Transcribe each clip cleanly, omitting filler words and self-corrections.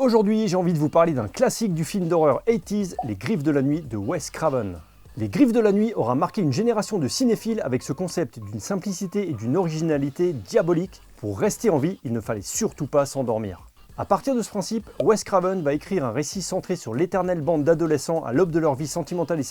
Aujourd'hui, j'ai envie de vous parler d'un classique du film d'horreur 80s, Les Griffes de la Nuit de Wes Craven. Les Griffes de la Nuit aura marqué une génération de cinéphiles avec ce concept d'une simplicité et d'une originalité diabolique. Pour rester en vie, il ne fallait surtout pas s'endormir. A partir de ce principe, Wes Craven va écrire un récit centré sur l'éternelle bande d'adolescents à l'aube de leur vie sentimentale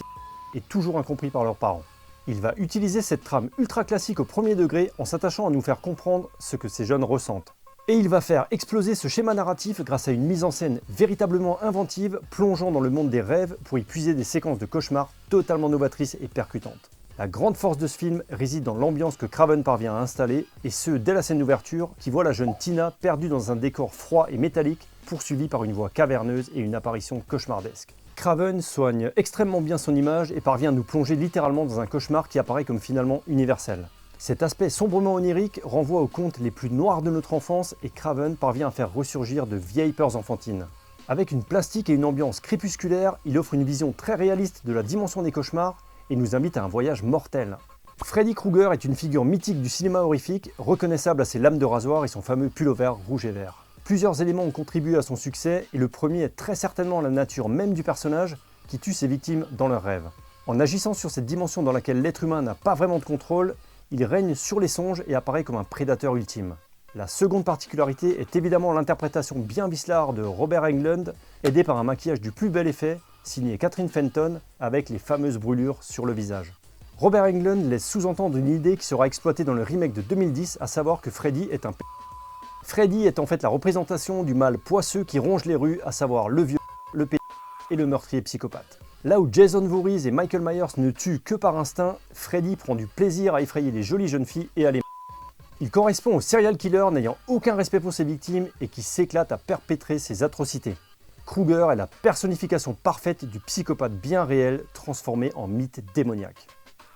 et toujours incompris par leurs parents. Il va utiliser cette trame ultra classique au premier degré en s'attachant à nous faire comprendre ce que ces jeunes ressentent. Et il va faire exploser ce schéma narratif grâce à une mise en scène véritablement inventive, plongeant dans le monde des rêves pour y puiser des séquences de cauchemars totalement novatrices et percutantes. La grande force de ce film réside dans l'ambiance que Craven parvient à installer, et ce dès la scène d'ouverture, qui voit la jeune Tina perdue dans un décor froid et métallique, poursuivie par une voix caverneuse et une apparition cauchemardesque. Craven soigne extrêmement bien son image et parvient à nous plonger littéralement dans un cauchemar qui apparaît comme finalement universel. Cet aspect sombrement onirique renvoie aux contes les plus noirs de notre enfance et Craven parvient à faire ressurgir de vieilles peurs enfantines. Avec une plastique et une ambiance crépusculaire, il offre une vision très réaliste de la dimension des cauchemars et nous invite à un voyage mortel. Freddy Krueger est une figure mythique du cinéma horrifique, reconnaissable à ses lames de rasoir et son fameux pull-over rouge et vert. Plusieurs éléments ont contribué à son succès et le premier est très certainement la nature même du personnage qui tue ses victimes dans leurs rêves. En agissant sur cette dimension dans laquelle l'être humain n'a pas vraiment de contrôle, il règne sur les songes et apparaît comme un prédateur ultime. La seconde particularité est évidemment l'interprétation bien vicelard de Robert Englund, aidé par un maquillage du plus bel effet, signé Catherine Fenton, avec les fameuses brûlures sur le visage. Robert Englund laisse sous-entendre une idée qui sera exploitée dans le remake de 2010, à savoir que Freddy est un Freddy est en fait la représentation du mal poisseux qui ronge les rues, à savoir le vieux, le et le meurtrier psychopathe. Là où Jason Voorhees et Michael Myers ne tuent que par instinct, Freddy prend du plaisir à effrayer les jolies jeunes filles et à les Il correspond au serial killer n'ayant aucun respect pour ses victimes et qui s'éclate à perpétrer ses atrocités. Krueger est la personnification parfaite du psychopathe bien réel transformé en mythe démoniaque.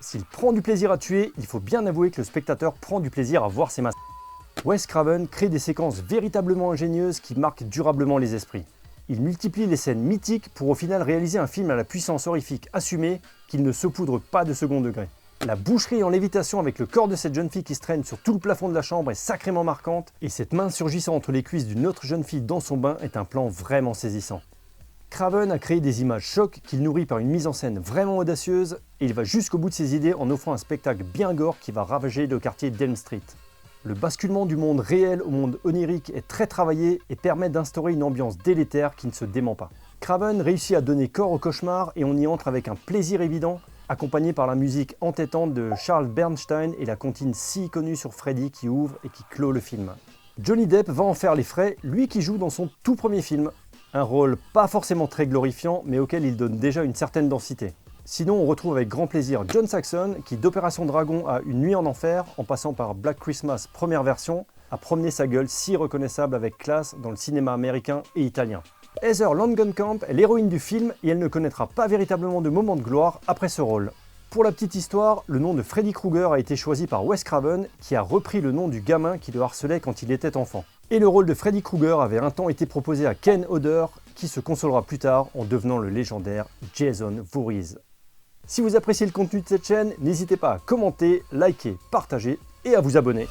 S'il prend du plaisir à tuer, il faut bien avouer que le spectateur prend du plaisir à voir ses masques. Wes Craven crée des séquences véritablement ingénieuses qui marquent durablement les esprits. Il multiplie les scènes mythiques pour au final réaliser un film à la puissance horrifique assumée qu'il ne saupoudre pas de second degré. La boucherie en lévitation avec le corps de cette jeune fille qui se traîne sur tout le plafond de la chambre est sacrément marquante et cette main surgissant entre les cuisses d'une autre jeune fille dans son bain est un plan vraiment saisissant. Craven a créé des images chocs qu'il nourrit par une mise en scène vraiment audacieuse et il va jusqu'au bout de ses idées en offrant un spectacle bien gore qui va ravager le quartier d'Elm Street. Le basculement du monde réel au monde onirique est très travaillé et permet d'instaurer une ambiance délétère qui ne se dément pas. Craven réussit à donner corps au cauchemar et on y entre avec un plaisir évident, accompagné par la musique entêtante de Charles Bernstein et la comptine si connue sur Freddy qui ouvre et qui clôt le film. Johnny Depp va en faire les frais, lui qui joue dans son tout premier film. Un rôle pas forcément très glorifiant, mais auquel il donne déjà une certaine densité. Sinon, on retrouve avec grand plaisir John Saxon, qui d'Opération Dragon à Une nuit en enfer, en passant par Black Christmas première version, a promené sa gueule si reconnaissable avec classe dans le cinéma américain et italien. Heather Langenkamp est l'héroïne du film et elle ne connaîtra pas véritablement de moment de gloire après ce rôle. Pour la petite histoire, le nom de Freddy Krueger a été choisi par Wes Craven, qui a repris le nom du gamin qui le harcelait quand il était enfant. Et le rôle de Freddy Krueger avait un temps été proposé à Ken Hodder, qui se consolera plus tard en devenant le légendaire Jason Voorhees. Si vous appréciez le contenu de cette chaîne, n'hésitez pas à commenter, liker, partager et à vous abonner.